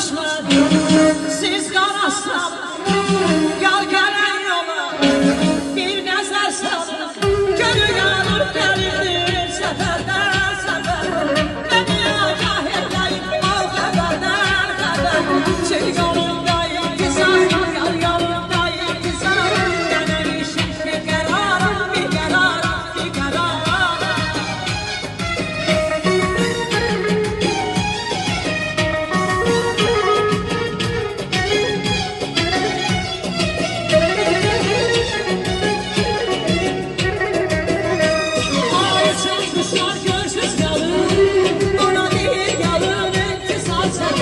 düşmən siz qarasın yar gələn yola bir nəzər salın gönül yanır dəlirdir səfərdən səfər beni agah edəyim al xəbərdən xəbər çil yolundayım güzel yar yolundayım güzel dənəmişim bir qərar bir qərar bir qərar Kuşlar görsüz kalır, ona değil yalın, intizar çeker.